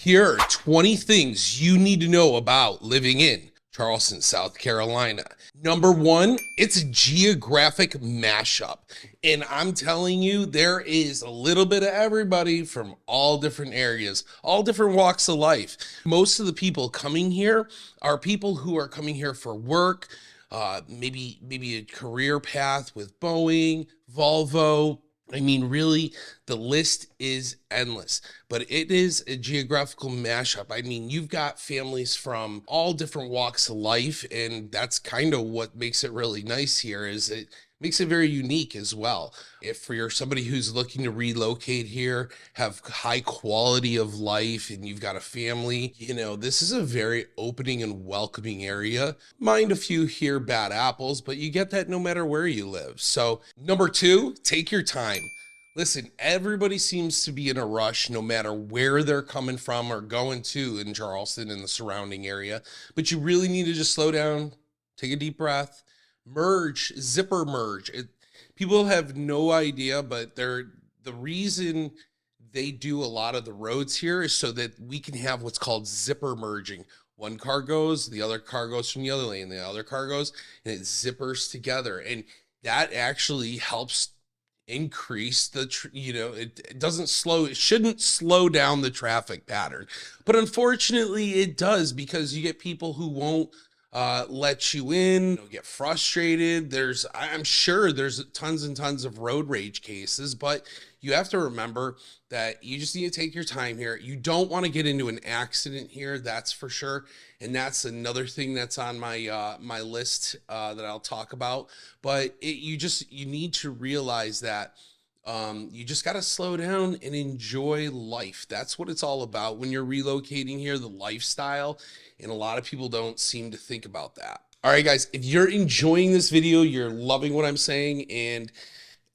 Here are 20 things you need to know about living in Charleston, South Carolina. Number one, it's a geographic mashup. And I'm telling you, there is a little bit of everybody from all different areas, all different walks of life. Most of the people coming here are people who are coming here for work, maybe a career path with Boeing, Volvo. I mean, really, the list is endless, but it is a geographical mashup. I mean, you've got families from all different walks of life, and that's kind of what makes it really nice here, is it makes it very unique as well. If you're somebody who's looking to relocate here, have high quality of life, and you've got a family, this is a very opening and welcoming area. Mind a few here bad apples, but you get that no matter where you live. So number two, take your time. Listen, everybody seems to be in a rush no matter where they're coming from or going to in Charleston and the surrounding area, but you really need to just slow down, take a deep breath, zipper merge. People have no idea, but the reason they do a lot of the roads here is so that we can have what's called zipper merging. One car goes, the other car goes from the other lane, the other car goes, and it zippers together. And that actually helps increase it shouldn't slow down the traffic pattern, but unfortunately it does, because you get people who won't let you in, get frustrated. I'm sure there's tons and tons of road rage cases, but you have to remember that you just need to take your time here. You don't want to get into an accident here, that's for sure. And that's another thing that's on my my list that I'll talk about. But you need to realize that you just got to slow down and enjoy life. That's what it's all about when you're relocating here, the lifestyle. And a lot of people don't seem to think about that. All right, guys, if you're enjoying this video, you're loving what I'm saying, and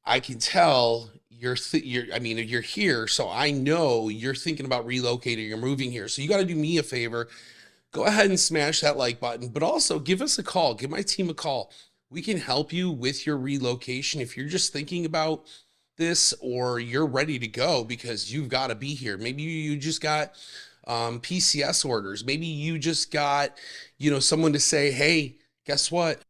I can tell you're here, so I know you're thinking about relocating or moving here. So you got to do me a favor. Go ahead and smash that like button, but also give us a call. Give my team a call. We can help you with your relocation. If you're just thinking about this, or you're ready to go because you've got to be here. Maybe you just got PCS orders. Maybe you just got, someone to say, hey, guess what?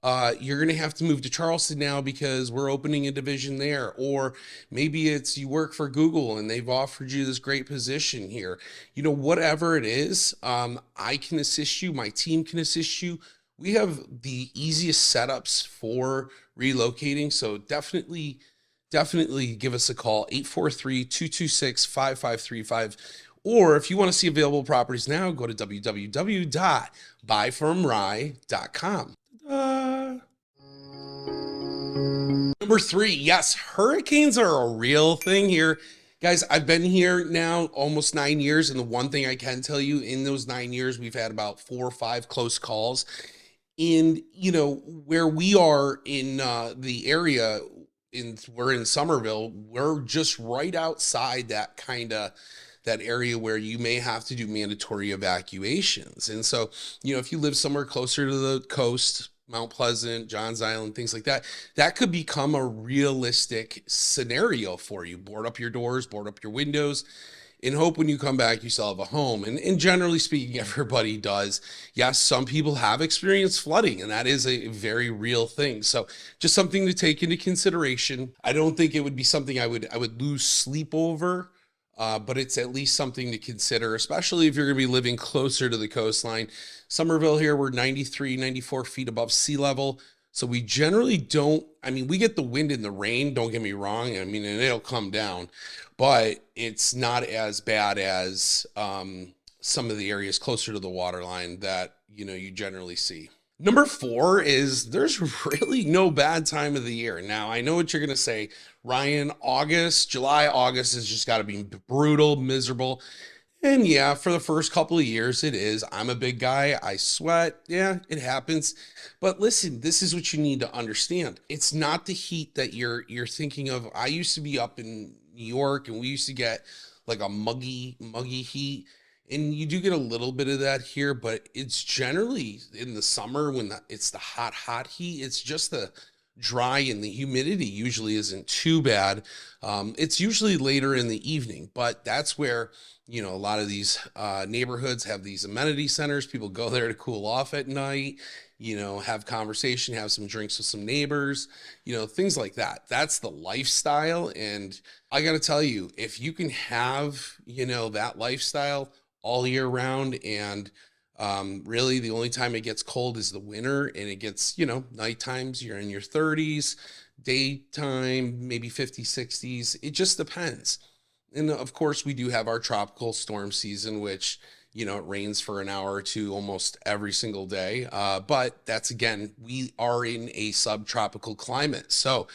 You're going to have to move to Charleston now because we're opening a division there. Or maybe it's you work for Google and they've offered you this great position here. Whatever it is, I can assist you. My team can assist you. We have the easiest setups for relocating. So definitely give us a call, 843-226-5535. Or if you want to see available properties now, go to www.buyfromrye.com. Number three, yes, hurricanes are a real thing here. Guys, I've been here now almost 9 years, and the one thing I can tell you, in those 9 years, we've had about 4 or 5 close calls. And, where we are in the area, we're in Summerville, we're just right outside that area where you may have to do mandatory evacuations. And so, if you live somewhere closer to the coast, Mount Pleasant, Johns Island, things like that, that could become a realistic scenario for you. Board up your doors, board up your windows, and hope when you come back, you still have a home. And generally speaking, everybody does. Yes, some people have experienced flooding, and that is a very real thing. So just something to take into consideration. I don't think it would be something I would lose sleep over. But it's at least something to consider, especially if you're going to be living closer to the coastline. Summerville here, we're 93, 94 feet above sea level. So we generally we get the wind and the rain, don't get me wrong. And it'll come down, but it's not as bad as some of the areas closer to the waterline that, you generally see. Number 4 is there's really no bad time of the year. Now, I know what you're going to say, Ryan. July, August has just got to be brutal, miserable. And yeah, for the first couple of years, it is. I'm a big guy. I sweat. Yeah, it happens. But listen, this is what you need to understand. It's not the heat that you're thinking of. I used to be up in New York, and we used to get like a muggy heat. And you do get a little bit of that here, but it's generally in the summer when it's the hot heat. It's just the dry and the humidity usually isn't too bad. It's usually later in the evening, but that's where, you know, a lot of these neighborhoods have these amenity centers. People go there to cool off at night, you know, have conversation, have some drinks with some neighbors, you know, things like that. That's the lifestyle. And I got to tell you, if you can have, you know, that lifestyle all year round, and really the only time it gets cold is the winter, and it gets, you know, night times, you're in your 30s, daytime, maybe 50s, 60s. It just depends. And of course, we do have our tropical storm season, which, you know, it rains for an hour or two almost every single day. But that's, again, we are in a subtropical climate. So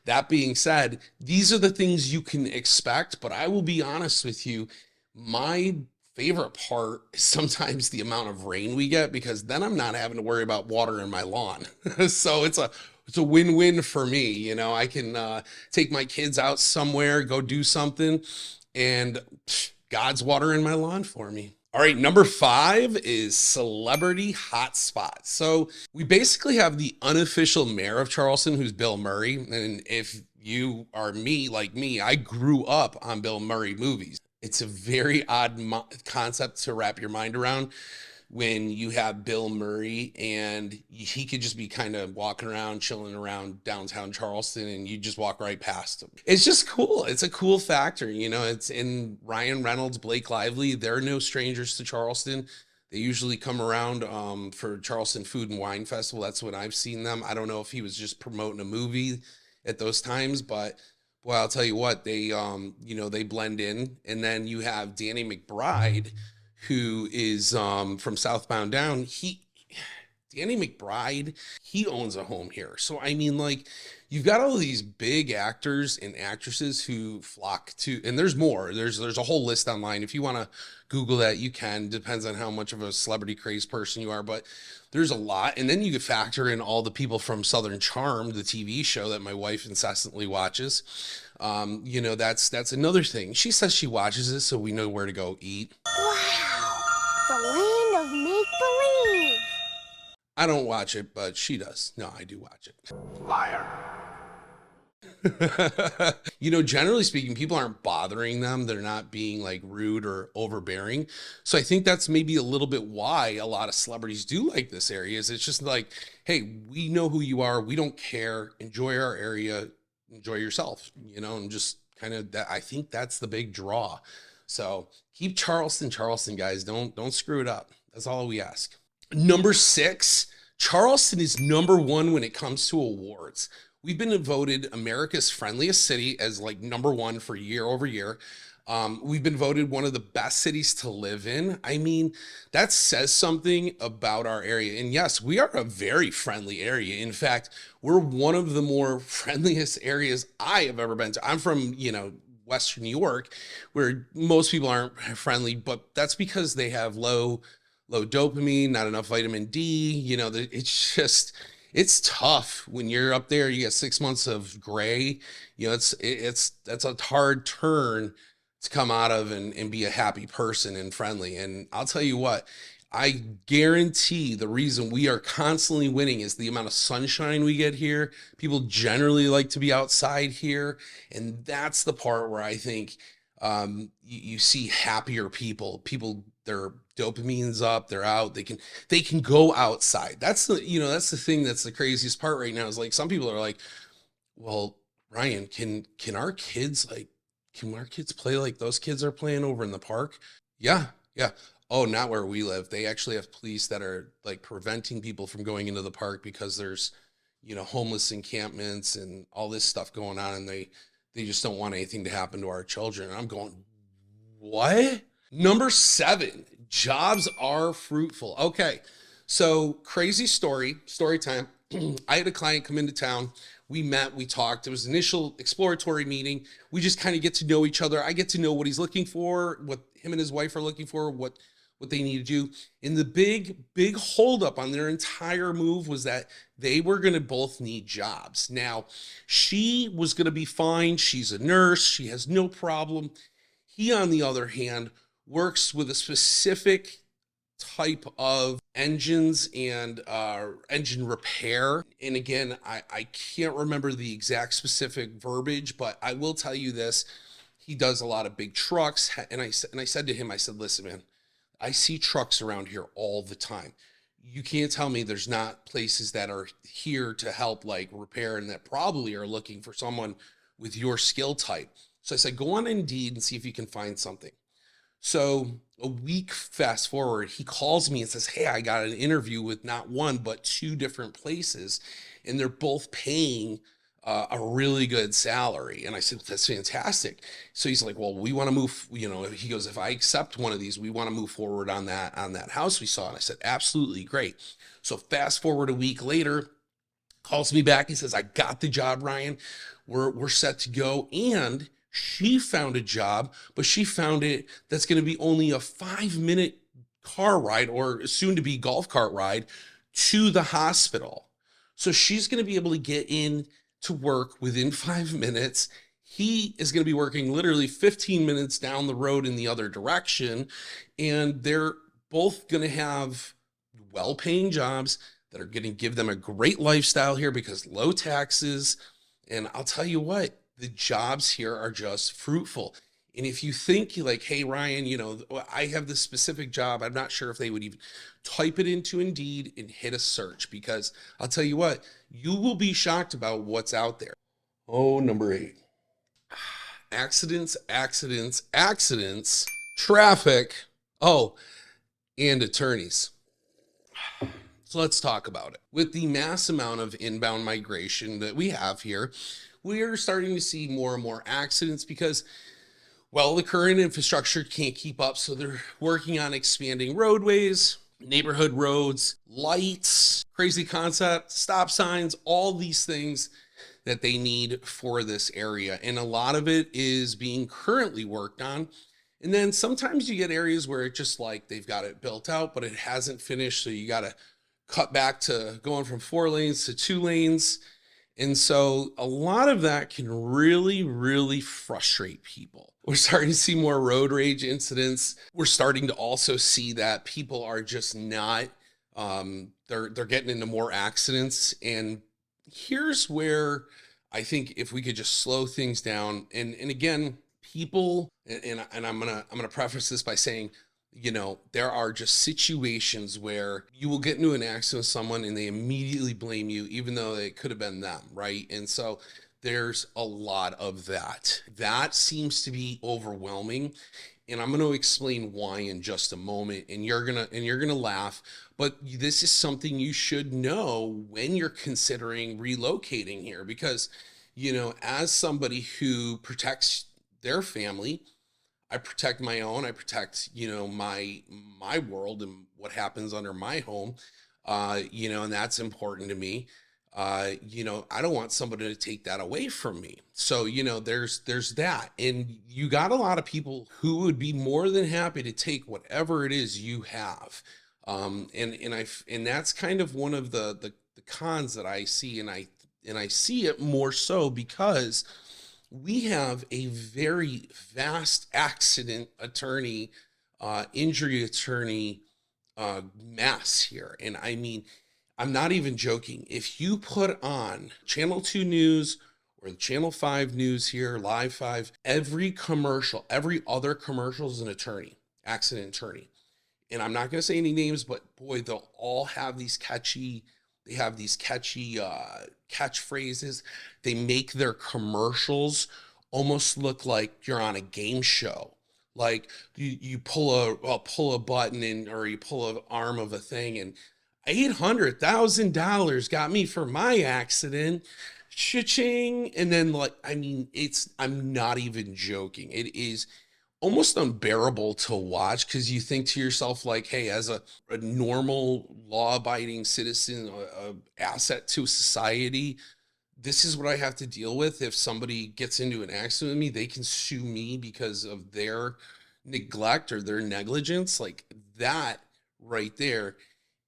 that being said, these are the things you can expect. But I will be honest with you, my favorite part is sometimes the amount of rain we get, because then I'm not having to worry about water in my lawn. So it's a win-win for me. You know, I can take my kids out somewhere, go do something, and God's watering my lawn for me. All right, number 5 is celebrity hotspots. So we basically have the unofficial mayor of Charleston, who's Bill Murray. And if you are like me, I grew up on Bill Murray movies. It's a very odd concept to wrap your mind around, when you have Bill Murray and he could just be kind of walking around, chilling around downtown Charleston, and you just walk right past him. It's just cool. It's a cool factor. You know, it's in Ryan Reynolds, Blake Lively. They're no strangers to Charleston. They usually come around for Charleston Food and Wine Festival. That's when I've seen them. I don't know if he was just promoting a movie at those times, but well, I'll tell you what, they, you know, they blend in. And then you have Danny McBride, who is from Southbound Down. Danny McBride, he owns a home here. So, I mean, like, you've got all these big actors and actresses who flock to, and there's more. There's a whole list online. If you want to Google that, you can. Depends on how much of a celebrity crazed person you are, but there's a lot. And then you could factor in all the people from Southern Charm, the TV show that my wife incessantly watches. You know, that's another thing. She says she watches it so we know where to go eat. Wow, the land of make-believe. I don't watch it, but she does. No, I do watch it. Liar. You know, generally speaking, people aren't bothering them. They're not being like rude or overbearing. So I think that's maybe a little bit why a lot of celebrities do like this area. Is it's just like, hey, we know who you are. We don't care. Enjoy our area. Enjoy yourself, you know, and just kind of that. I think that's the big draw. So keep Charleston, guys. Don't screw it up. That's all we ask. Number 6, Charleston is number 1 when it comes to awards. We've been voted America's friendliest city as like number 1 for year over year. We've been voted one of the best cities to live in. I mean, that says something about our area. And yes, we are a very friendly area. In fact, we're one of the more friendliest areas I have ever been to. I'm from, you know, Western New York, where most people aren't friendly, but that's because they have low dopamine, not enough vitamin D. You know, it's tough when you're up there. You get 6 months of gray. You know, that's a hard turn to come out of and be a happy person and friendly. And I'll tell you what, I guarantee the reason we are constantly winning is the amount of sunshine we get here. People generally like to be outside here. And that's the part where I think you see happier people, their dopamine's up, they're out, they can go outside. That's the thing that's the craziest part right now, is like some people are like, well, Ryan, can our kids play like those kids are playing over in the park? Yeah. Oh, not where we live. They actually have police that are like preventing people from going into the park because there's, you know, homeless encampments and all this stuff going on, and they just don't want anything to happen to our children. And I'm going, what? Number 7, jobs are fruitful. Okay, so crazy story time. I had a client come into town. We met, we talked. It was an initial exploratory meeting. We just kind of get to know each other. I get to know what he's looking for, what him and his wife are looking for, what they need to do. And the big holdup on their entire move was that they were going to both need jobs. Now, she was going to be fine. She's a nurse. She has no problem. He, on the other hand, works with a specific type of engines and engine repair. And again, I can't remember the exact specific verbiage, but I will tell you this. He does a lot of big trucks. And I said to him, I said, listen, man, I see trucks around here all the time. You can't tell me there's not places that are here to help like repair and that probably are looking for someone with your skill type. So I said, go on Indeed and see if you can find something. So a week fast forward, he calls me and says, hey, I got an interview with not one, but two different places, and they're both paying a really good salary. And I said, that's fantastic. So he's like, well, we want to move, he goes, if I accept one of these, we want to move forward on that house we saw. And I said, absolutely, great. So fast forward a week later, calls me back. He says, I got the job, Ryan. We're set to go. And she found a job, but she found it that's going to be only a 5-minute car ride, or soon to be golf cart ride, to the hospital. So she's going to be able to get in to work within 5 minutes. He is going to be working literally 15 minutes down the road in the other direction. And they're both going to have well-paying jobs that are going to give them a great lifestyle here because low taxes. And I'll tell you what, the jobs here are just fruitful. And if you think like, hey, Ryan, I have this specific job, I'm not sure if they would even type it into Indeed and hit a search, because I'll tell you what, you will be shocked about what's out there. Oh, number 8. Accidents, traffic, and attorneys. So let's talk about it. With the mass amount of inbound migration that we have here, we are starting to see more and more accidents because, well, the current infrastructure can't keep up. So they're working on expanding roadways, neighborhood roads, lights, crazy concept, stop signs, all these things that they need for this area. And a lot of it is being currently worked on. And then sometimes you get areas where it's just like they've got it built out, but it hasn't finished. So you got to cut back to going from 4 lanes to 2 lanes. And so a lot of that can really, really frustrate people. We're starting to see more road rage incidents. We're starting to also see that people are just not, they're getting into more accidents. And here's where I think if we could just slow things down, and again, people, and I'm gonna preface this by saying, there are just situations where you will get into an accident with someone and they immediately blame you, even though it could have been them, right? And so there's a lot of that. That seems to be overwhelming. And I'm going to explain why in just a moment. And you're going to laugh, but this is something you should know when you're considering relocating here, because, as somebody who protects their family, I protect my own, I protect, my world and what happens under my home, and that's important to me. I don't want somebody to take that away from me. So, there's that. And you got a lot of people who would be more than happy to take whatever it is you have. And that's kind of one of the cons that I see. And I see it more so because we have a very vast accident attorney, injury attorney mass here. And I mean, I'm not even joking. If you put on Channel 2 News or the Channel 5 News here, Live 5, every other commercial is an attorney, accident attorney. And I'm not going to say any names, but boy, they'll all have these catchy catchphrases. They make their commercials almost look like you're on a game show. Like you pull a button in, or you pull an arm of a thing, and $800,000 got me for my accident. Cha-ching. And then I'm not even joking. It is almost unbearable to watch, because you think to yourself, like, hey, as a normal law-abiding citizen, a asset to society, this is what I have to deal with. If somebody gets into an accident with me, they can sue me because of their neglect or their negligence. Like, that right there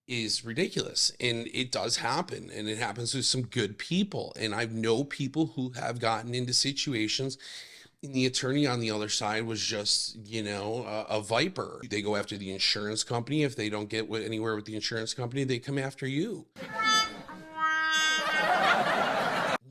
is ridiculous. And it does happen, and it happens with some good people. And I know people who have gotten into situations, And the attorney on the other side was just, you know, a viper. They go after the insurance company. If they don't get anywhere with the insurance company, they come after you.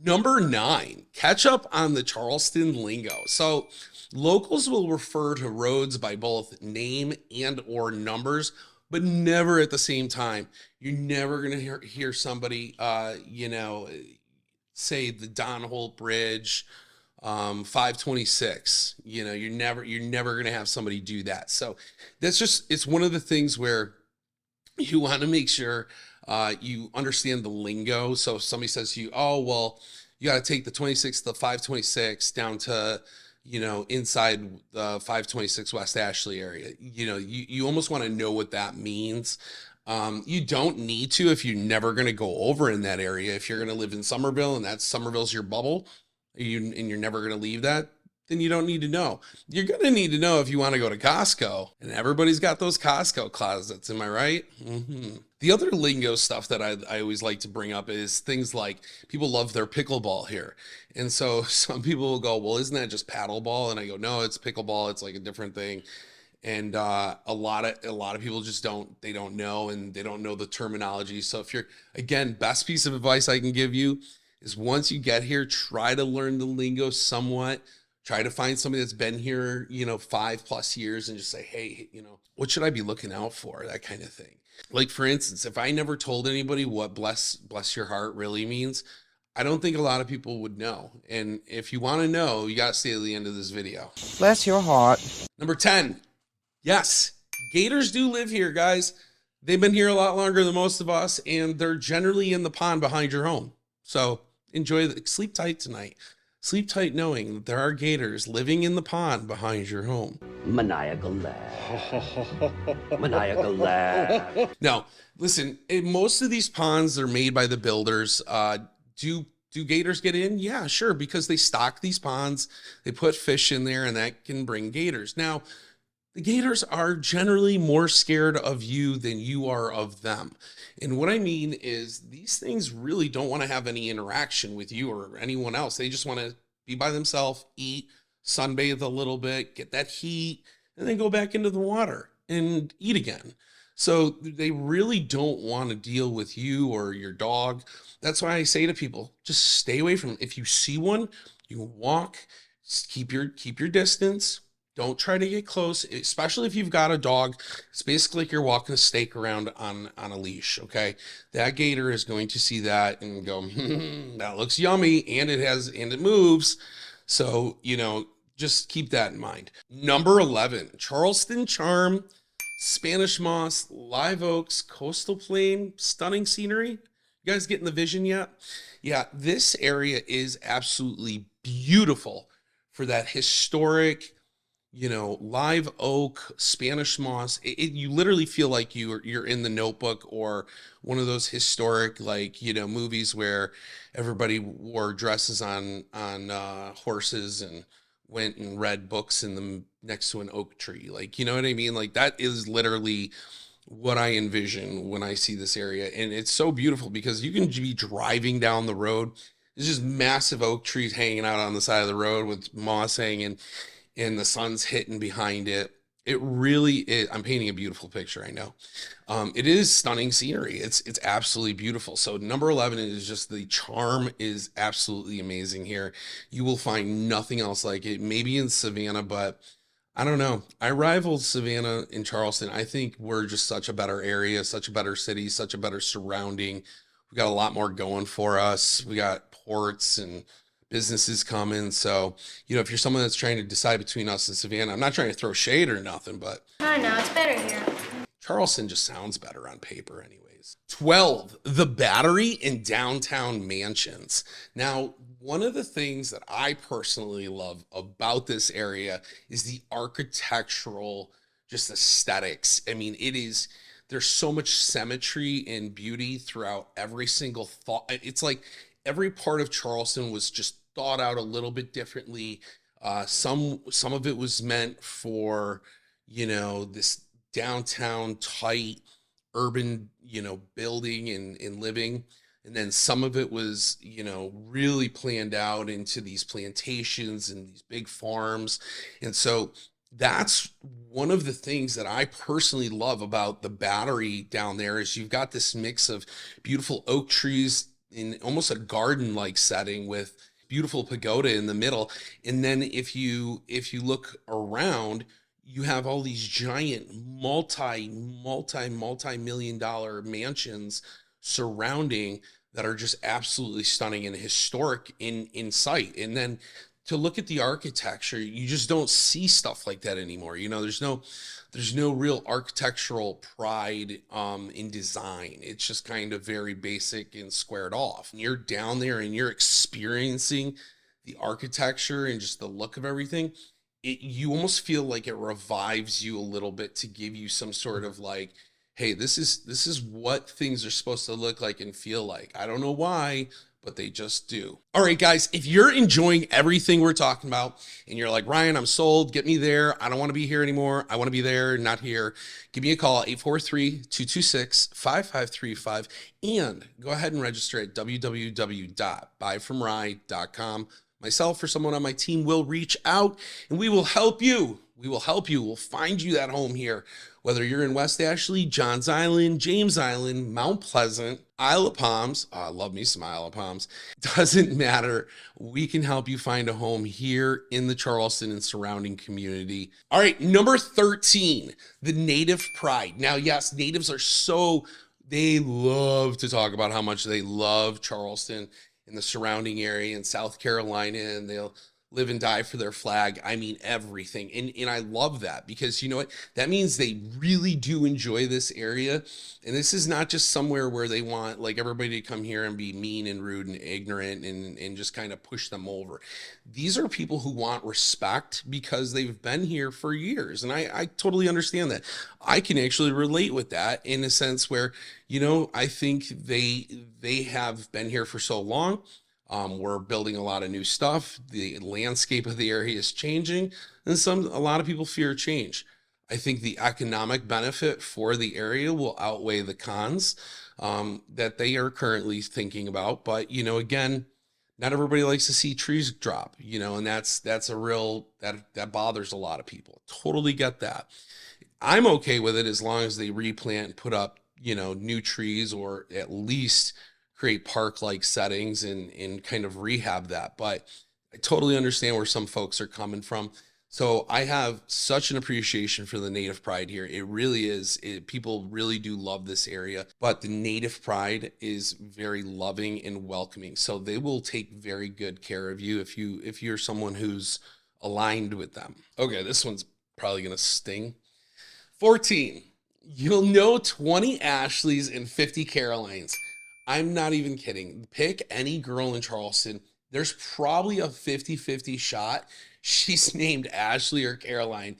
Number 9, catch up on the Charleston lingo. So locals will refer to roads by both name and or numbers, but never at the same time. You're never going to hear somebody, you know, say the Don Holt Bridge, 526. You know, you're never going to have somebody do that. So that's just, it's one of the things where you want to make sure you understand the lingo. So if somebody says to you, oh, well, you got to take the 26, the 526 down to, you know, inside the 526 West Ashley area. You know, you almost want to know what that means. You don't need to if you're never going to go over in that area. If you're going to live in Summerville and Summerville's your bubble, and you're never going to leave that, then you don't need to know. You're going to need to know if you want to go to Costco, and everybody's got those Costco closets. Am I right? Mm-hmm. The other lingo stuff that I always like to bring up is things like people love their pickleball here. And so some people will go, well, isn't that just paddleball? And I go, no, it's pickleball. It's like a different thing. And a lot of people just don't know, and they don't know the terminology. So if you're, again, best piece of advice I can give you is once you get here, try to learn the lingo somewhat. Try to find somebody that's been here, you know, 5+ years, and just say, hey, you know, what should I be looking out for? That kind of thing. Like, for instance, if I never told anybody what bless your heart really means, I don't think a lot of people would know. And if you want to know, you got to stay to the end of this video. Bless your heart. Number 10. Yes, gators do live here, guys. They've been here a lot longer than most of us, and they're generally in the pond behind your home. So sleep tight tonight. Sleep tight knowing that there are gators living in the pond behind your home. Maniacal laugh. Maniacal laugh. Now, listen, most of these ponds are made by the builders. Do gators get in? Yeah, sure, because they stock these ponds. They put fish in there, and that can bring gators. Now, the gators are generally more scared of you than you are of them. And what I mean is these things really don't want to have any interaction with you or anyone else. They just want to be by themselves, eat, sunbathe a little bit, get that heat, and then go back into the water and eat again. So they really don't want to deal with you or your dog. That's why I say to people, just stay away from them. If you see one, you walk, just keep your distance. Don't try to get close, especially if you've got a dog. It's basically like you're walking a snake around on a leash, okay? That gator is going to see that and go, that looks yummy, and it moves. So, you know, just keep that in mind. Number 11, Charleston charm, Spanish moss, live oaks, coastal plain, stunning scenery. You guys getting the vision yet? Yeah, this area is absolutely beautiful for that historic, you know, live oak, Spanish moss. You literally feel like you're in The Notebook or one of those historic, like, you know, movies where everybody wore dresses on horses and went and read books in them next to an oak tree. Like, you know what I mean? Like, that is literally what I envision when I see this area. And it's so beautiful because you can be driving down the road. There's just massive oak trees hanging out on the side of the road with moss hanging, and the sun's hitting behind it. It really is. I'm painting a beautiful picture, I know. It is stunning scenery. It's absolutely beautiful. So number 11 is just, the charm is absolutely amazing here. You will find nothing else like it. Maybe in Savannah, but I don't know. I rival Savannah in Charleston. I think we're just such a better area, such a better city, such a better surrounding. We got a lot more going for us. We got ports and businesses coming. So, you know, if you're someone that's trying to decide between us and Savannah, I'm not trying to throw shade or nothing, but I know, it's better here. Charleston just sounds better on paper anyways. 12, the Battery in downtown mansions. Now, one of the things that I personally love about this area is the architectural just aesthetics. I mean, there's so much symmetry and beauty throughout every single thought. It's like every part of Charleston was just thought out a little bit differently. Some of it was meant for, you know, this downtown tight urban, you know, building and living. And then some of it was, really planned out into these plantations and these big farms. And so that's one of the things that I personally love about the Battery down there is you've got this mix of beautiful oak trees in almost a garden-like setting with beautiful pagoda in the middle. And then if you look around, you have all these giant multi-million dollar mansions surrounding that are just absolutely stunning and historic in sight. And then to look at the architecture, you just don't see stuff like that anymore. There's no real architectural pride in design. It's just kind of very basic and squared off. And you're down there and you're experiencing the architecture and just the look of everything. You almost feel like it revives you a little bit to give you some sort of like, hey, this is what things are supposed to look like and feel like. I don't know why, but they just do. All right, guys, if you're enjoying everything we're talking about and you're like, Ryan, I'm sold, get me there. I don't want to be here anymore. I want to be there, not here. Give me a call, 843-226-5535, and go ahead and register at www.buyfromrye.com. Myself or someone on my team will reach out and we will help you. We'll find you that home here, whether you're in West Ashley, Johns Island, James Island, Mount Pleasant, Isle of Palms. I love me some Isle of Palms. Doesn't matter. We can help you find a home here in the Charleston and surrounding community. All right, number 13, the native pride. Now, yes, natives are they love to talk about how much they love Charleston in the surrounding area in South Carolina, and they'll live and die for their flag. I mean, everything. And I love that because you know what? That means they really do enjoy this area. And this is not just somewhere where they want like everybody to come here and be mean and rude and ignorant and just kind of push them over. These are people who want respect because they've been here for years. And I totally understand that. I can actually relate with that in a sense where, I think they have been here for so long. We're building a lot of new stuff. The landscape of the area is changing, and a lot of people fear change. I think the economic benefit for the area will outweigh the cons that they are currently thinking about. But again, not everybody likes to see trees drop. And that's a real that bothers a lot of people. Totally get that. I'm okay with it as long as they replant and put up new trees, or at least create park-like settings and kind of rehab that. But I totally understand where some folks are coming from. So I have such an appreciation for the native pride here. It really is. People really do love this area, but the native pride is very loving and welcoming. So they will take very good care of you if you're someone who's aligned with them. Okay, this one's probably going to sting. 14, you'll know 20 Ashleys and 50 Carolines. I'm not even kidding. Pick any girl in Charleston. There's probably a 50-50 shot she's named Ashley or Caroline.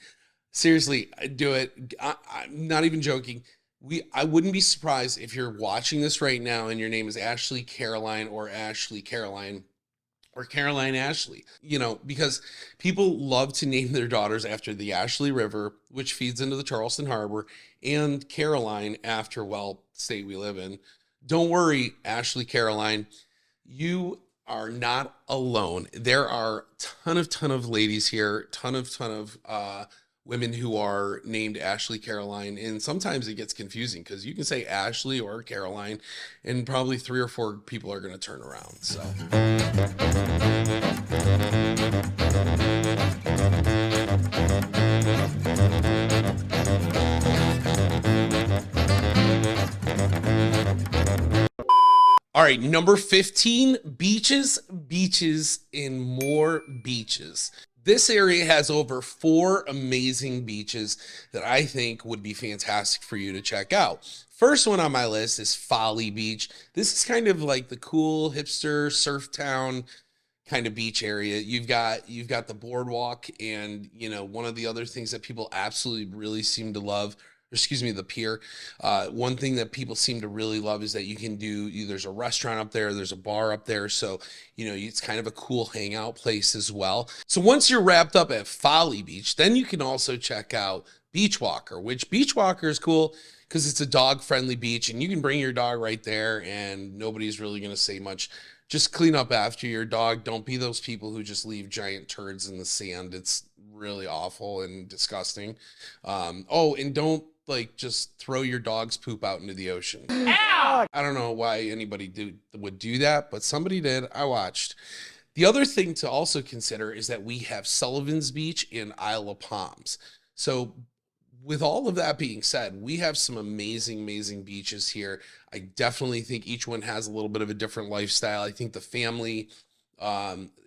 Seriously, do it. I'm not even joking. I wouldn't be surprised if you're watching this right now and your name is Ashley Caroline or Ashley Caroline or Caroline Ashley, because people love to name their daughters after the Ashley River, which feeds into the Charleston Harbor, and Caroline after, state we live in. Don't worry, Ashley Caroline, you are not alone. There are a ton of ladies here, ton of women who are named Ashley Caroline, and sometimes it gets confusing because you can say Ashley or Caroline, and probably 3 or 4 people are going to turn around. So. All right, number 15, beaches, and more beaches. This area has over 4 amazing beaches that I think would be fantastic for you to check out. First one on my list is Folly Beach. This is kind of like the cool hipster surf town kind of beach area. You've got the boardwalk, and one of the other things that people absolutely really seem to love, the pier. One thing that people seem to really love is that you can there's a restaurant up there, there's a bar up there. So, it's kind of a cool hangout place as well. So once you're wrapped up at Folly Beach, then you can also check out Beach Walker, which Beach Walker is cool. because it's a dog friendly beach and you can bring your dog right there and nobody's really going to say much. Just clean up after your dog. Don't be those people who just leave giant turds in the sand. It's really awful and disgusting. Oh, and don't like just throw your dog's poop out into the ocean. Ow! I don't know why anybody would do that, but somebody did. I watched. The other thing to also consider is that we have Sullivan's Beach and Isle of Palms. So with all of that being said, we have some amazing, amazing beaches here. I definitely think each one has a little bit of a different lifestyle. I think the family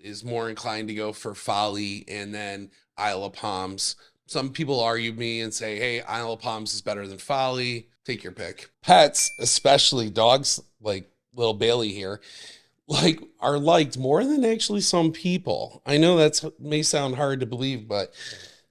is more inclined to go for Folly and then Isle of Palms. Some people argue me and say, hey, Isle of Palms is better than Folly. Take your pick. Pets, especially dogs like little Bailey here, like are liked more than actually some people. I know that may sound hard to believe, but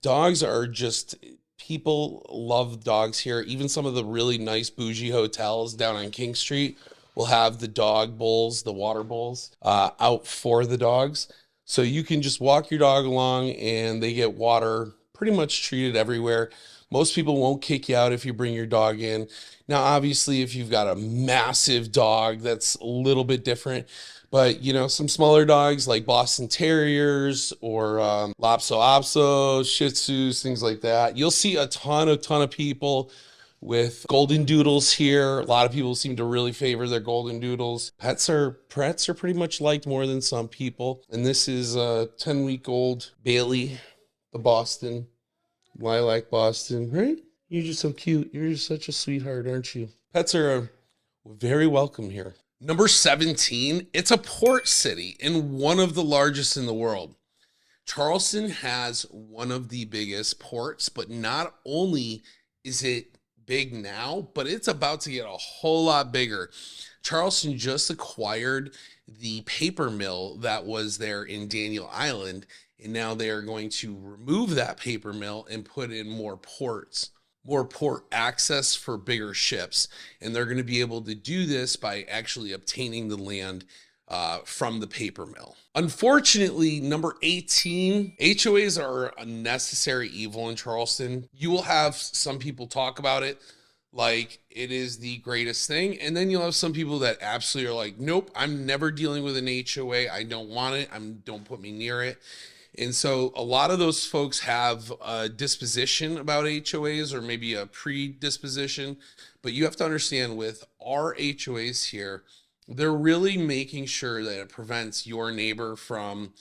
dogs are just, people love dogs here. Even some of the really nice bougie hotels down on King Street will have the dog bowls, the water bowls out for the dogs. So you can just walk your dog along and they get water pretty much treated everywhere. Most people won't kick you out if you bring your dog in. Now, obviously, if you've got a massive dog, that's a little bit different. But, you know, some smaller dogs like Boston Terriers or Lhasa Apso, Shih Tzus, things like that. You'll see a ton of people with golden doodles here. A lot of people seem to really favor their golden doodles. Pets are pretty much liked more than some people. And this is a 10-week-old Bailey, the Boston, Lilac Boston, right? You're just so cute. You're just such a sweetheart, aren't you? Pets are very welcome here. Number 17, it's a port city and one of the largest in the world. Charleston has one of the biggest ports, but not only is it big now, but it's about to get a whole lot bigger. Charleston just acquired the paper mill that was there in Daniel Island, and now they are going to remove that paper mill and put in more ports, more port access for bigger ships. And they're going to be able to do this by actually obtaining the land from the paper mill. Unfortunately, number 18, HOAs are a necessary evil in Charleston. You will have some people talk about it like it is the greatest thing. And then you'll have some people that absolutely are like, nope, I'm never dealing with an HOA. I don't want it. Don't put me near it. And so a lot of those folks have a disposition about HOAs or maybe a predisposition, but you have to understand with our HOAs here, they're really making sure that it prevents your neighbor from,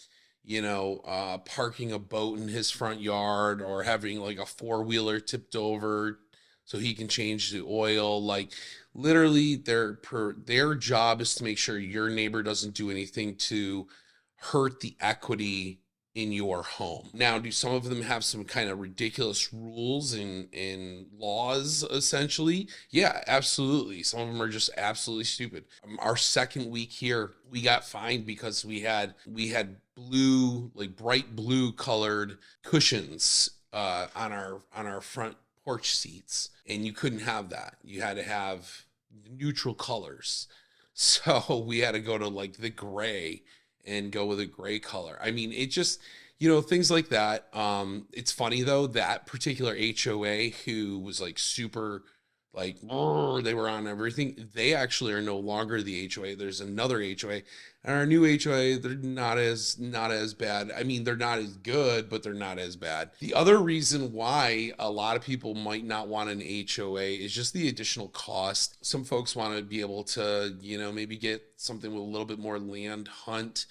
parking a boat in his front yard or having like a four-wheeler tipped over so he can change the oil. Like literally their job is to make sure your neighbor doesn't do anything to hurt the equity in your home. Now, do some of them have some kind of ridiculous rules and laws essentially? Yeah, absolutely. Some of them are just absolutely stupid. Our second week here, we got fined because we had blue, like bright blue colored cushions on our front porch seats, and you couldn't have that. You had to have neutral colors. So we had to go to like the gray and go with a gray color. I mean, it just, things like that. It's funny though, that particular HOA who was like super, like, they were on everything. They actually are no longer the HOA. There's another HOA, and our new HOA, they're not as bad. I mean, they're not as good, but they're not as bad. The other reason why a lot of people might not want an HOA is just the additional cost. Some folks want to be able to, maybe get something with a little bit more land hunt.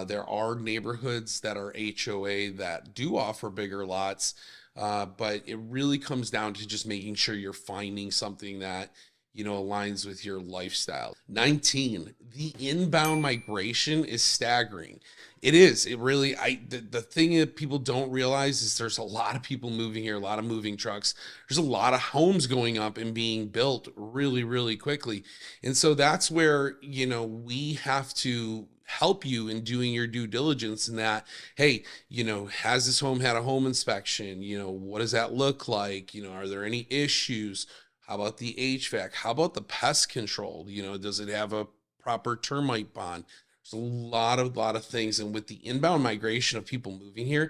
There are neighborhoods that are HOA that do offer bigger lots. But it really comes down to just making sure you're finding something that, aligns with your lifestyle. 19, the inbound migration is staggering. It is. It really, the thing that people don't realize is there's a lot of people moving here, a lot of moving trucks. There's a lot of homes going up and being built really, really quickly. And so that's where, we have to help you in doing your due diligence in that, hey, has this home had a home inspection? What does that look like? Are there any issues? How about the HVAC? How about the pest control? Does it have a proper termite bond? There's a lot of things. And with the inbound migration of people moving here,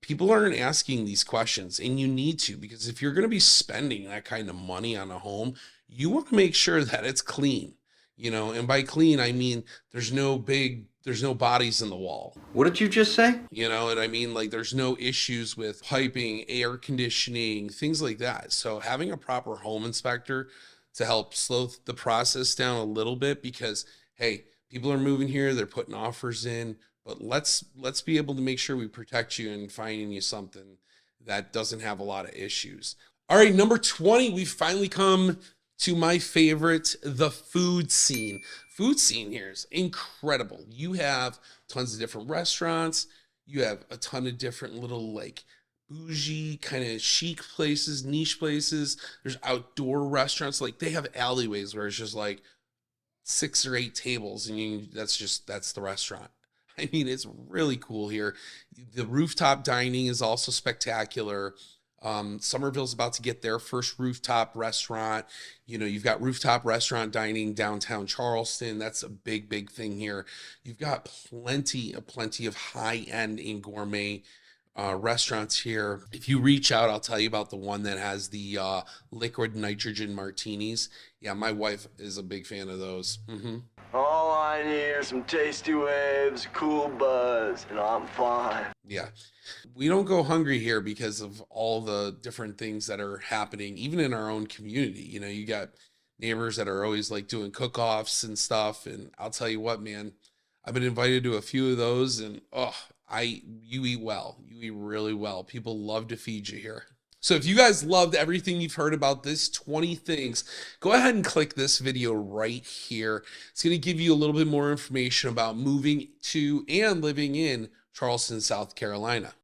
people aren't asking these questions, and you need to, because if you're going to be spending that kind of money on a home, you want to make sure that it's clean, and by clean, I mean, there's no bodies in the wall. What did you just say? You know what I mean? Like there's no issues with piping, air conditioning, things like that. So having a proper home inspector to help slow the process down a little bit, because hey, people are moving here, they're putting offers in, but let's be able to make sure we protect you and finding you something that doesn't have a lot of issues. All right, number 20, we've finally come to my favorite, the food scene. Food scene here is incredible. You have tons of different restaurants. You have a ton of different little like bougie kind of chic places, niche places. There's outdoor restaurants. Like they have alleyways where it's just like 6 or 8 tables, and that's the restaurant. I mean, it's really cool here. The rooftop dining is also spectacular. Summerville's about to get their first rooftop restaurant. You've got rooftop restaurant dining downtown Charleston. That's a big thing here. You've got plenty of high-end and gourmet restaurants here. If you reach out, I'll tell you about the one that has the liquid nitrogen martinis. Yeah, my wife is a big fan of those. All I need are some tasty waves, cool buzz, and I'm fine. Yeah, we don't go hungry here because of all the different things that are happening, even in our own community. You got neighbors that are always like doing cook-offs and stuff. And I'll tell you what, man, I've been invited to a few of those, and you eat well. You eat really well. People love to feed you here. So if you guys loved everything you've heard about this 20 things, go ahead and click this video right here. It's going to give you a little bit more information about moving to and living in Charleston, South Carolina.